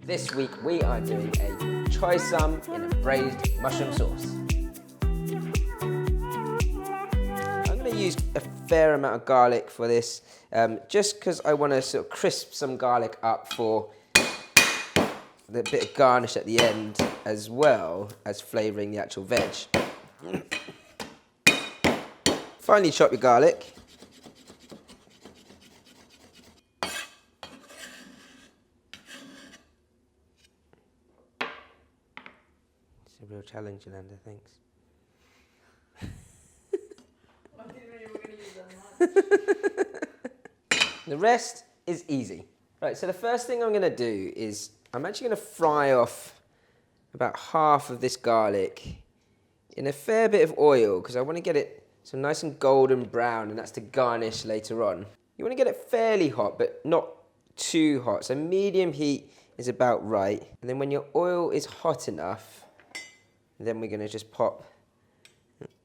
This week we are doing a choy sum in a braised mushroom sauce. I'm going to use a fair amount of garlic for this, just because I want to sort of crisp some garlic up for the bit of garnish at the end, as well as flavouring the actual veg. Finely chop your garlic. It's a real challenge, Yolanda, thanks. I didn't know you were going to use that much. The rest is easy. Right, so the first thing I'm going to do is I'm actually going to fry off about half of this garlic in a fair bit of oil because I want to get it so nice and golden brown, and that's to garnish later on. You want to get it fairly hot, but not too hot. So medium heat is about right. And then when your oil is hot enough, then we're going to just pop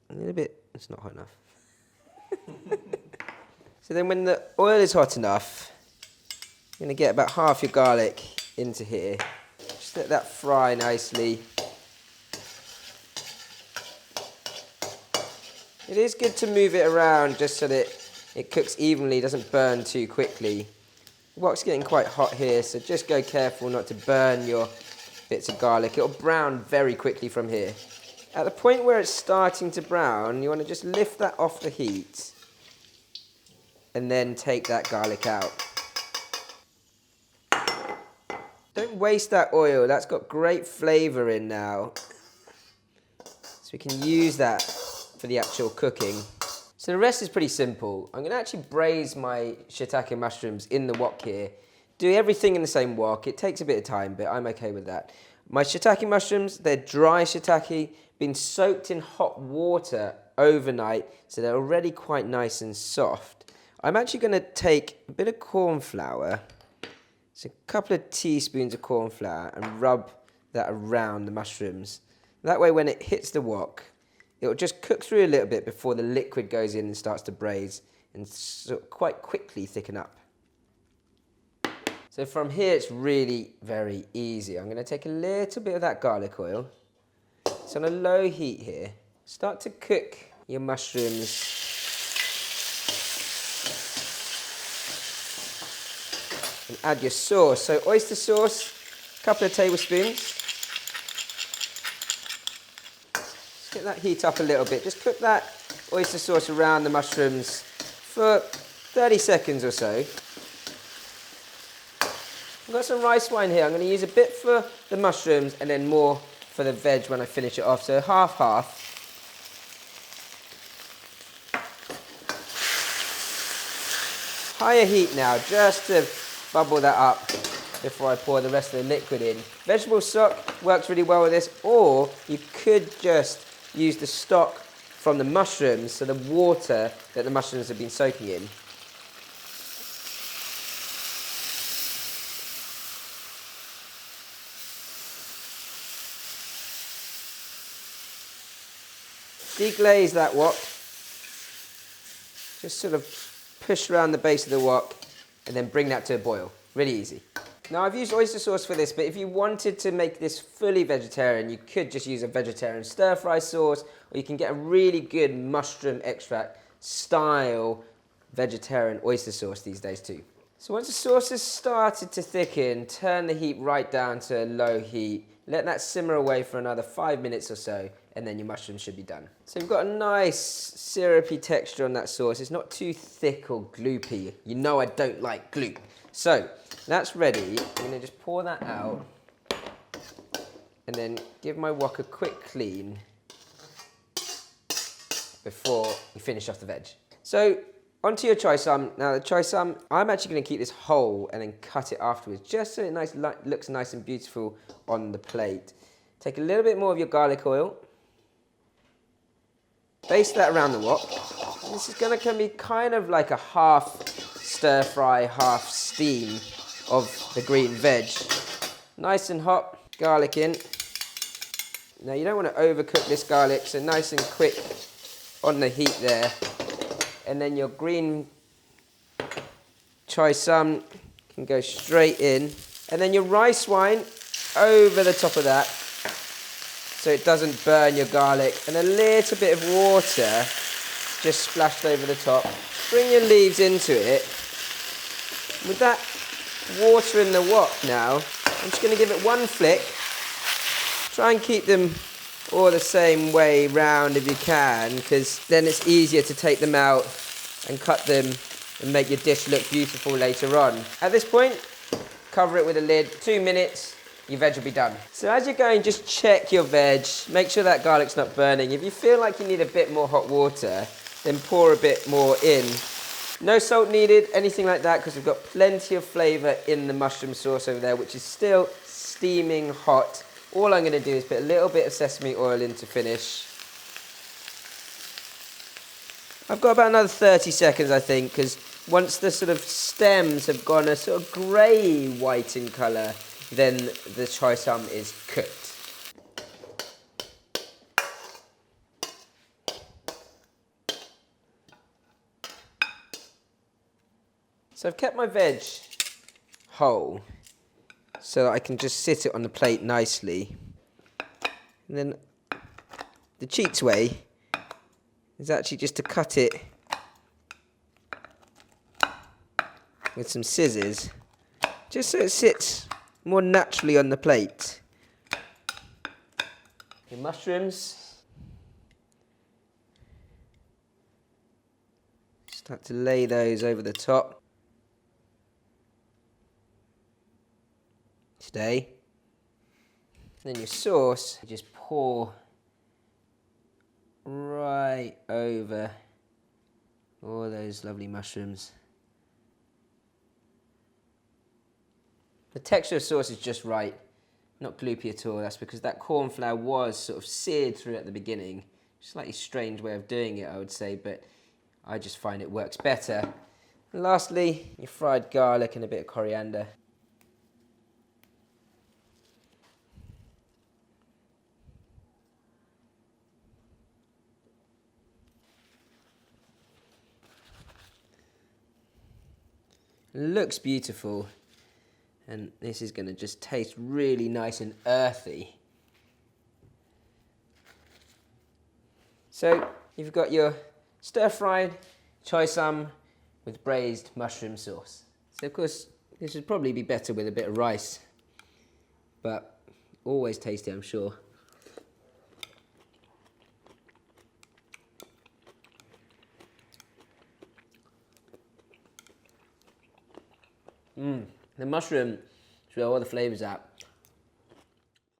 a little bit. It's not hot enough. So then when the oil is hot enough, you're going to get about half your garlic into here. Just let that fry nicely. It is good to move it around just so that it cooks evenly, doesn't burn too quickly. The wok's getting quite hot here, so just go careful not to burn your bits of garlic. It'll brown very quickly from here. At the point where it's starting to brown, you want to just lift that off the heat and then take that garlic out. Don't waste that oil, that's got great flavour in now. So we can use that for the actual cooking. So the rest is pretty simple. I'm going to actually braise my shiitake mushrooms in the wok here. Do everything in the same wok. It takes a bit of time, but I'm okay with that. My shiitake mushrooms, they're dry shiitake, been soaked in hot water overnight, so they're already quite nice and soft. I'm actually going to take a bit of corn flour, so a couple of teaspoons of corn flour, and rub that around the mushrooms. That way when it hits the wok, it'll just cook through a little bit before the liquid goes in and starts to braise and sort of quite quickly thicken up. So from here it's really very easy. I'm going to take a little bit of that garlic oil. It's on a low heat here. Start to cook your mushrooms. And add your sauce. So oyster sauce, a couple of tablespoons. Get that heat up a little bit. Just cook that oyster sauce around the mushrooms for 30 seconds or so. I've got some rice wine here. I'm going to use a bit for the mushrooms and then more for the veg when I finish it off. So half-half. Higher heat now, just to bubble that up before I pour the rest of the liquid in. Vegetable stock works really well with this, or you could just use the stock from the mushrooms, so the water that the mushrooms have been soaking in. Deglaze that wok. Just sort of push around the base of the wok and then bring that to a boil. Really easy. Now I've used oyster sauce for this, but if you wanted to make this fully vegetarian, you could just use a vegetarian stir-fry sauce, or you can get a really good mushroom extract style vegetarian oyster sauce these days too. So once the sauce has started to thicken, turn the heat right down to a low heat. Let that simmer away for another 5 minutes or so, and then your mushrooms should be done. So you've got a nice syrupy texture on that sauce. It's not too thick or gloopy. You know I don't like gloop. So that's ready. I'm going to just pour that out and then give my wok a quick clean before we finish off the veg. So onto your choy sum. Now the choy sum, I'm actually going to keep this whole and then cut it afterwards, just so it looks nice and beautiful on the plate. Take a little bit more of your garlic oil. Baste that around the wok. And this is going to be kind of like a half stir fry, half steam of the green veg. Nice and hot, garlic in. Now you don't want to overcook this garlic, so nice and quick on the heat there. And then your green choy sum can go straight in. And then your rice wine over the top of that so it doesn't burn your garlic. And a little bit of water just splashed over the top. Bring your leaves into it. With that water in the wok now, I'm just going to give it one flick. Try and keep them all the same way round if you can, because then it's easier to take them out and cut them and make your dish look beautiful later on. At this point, cover it with a lid. 2 minutes, your veg will be done. So as you're going, just check your veg. Make sure that garlic's not burning. If you feel like you need a bit more hot water, then pour a bit more in. No salt needed, anything like that, because we've got plenty of flavour in the mushroom sauce over there, which is still steaming hot. All I'm going to do is put a little bit of sesame oil in to finish. I've got about another 30 seconds, I think, because once the sort of stems have gone a sort of grey white in colour, then the choy sum is cooked. So I've kept my veg whole so that I can just sit it on the plate nicely. And then the cheats way is actually just to cut it with some scissors, just so it sits more naturally on the plate. Your mushrooms. Start to lay those over the top. Today. Then your sauce, you just pour right over all those lovely mushrooms. The texture of sauce is just right, not gloopy at all. That's because that corn flour was sort of seared through at the beginning. Slightly strange way of doing it, I would say, but I just find it works better. And lastly, your fried garlic and a bit of coriander. Looks beautiful, and this is going to just taste really nice and earthy. So you've got your stir-fried choy sum with braised mushroom sauce. So of course this would probably be better with a bit of rice, but always tasty, I'm sure. The mushroom is where all the flavours at.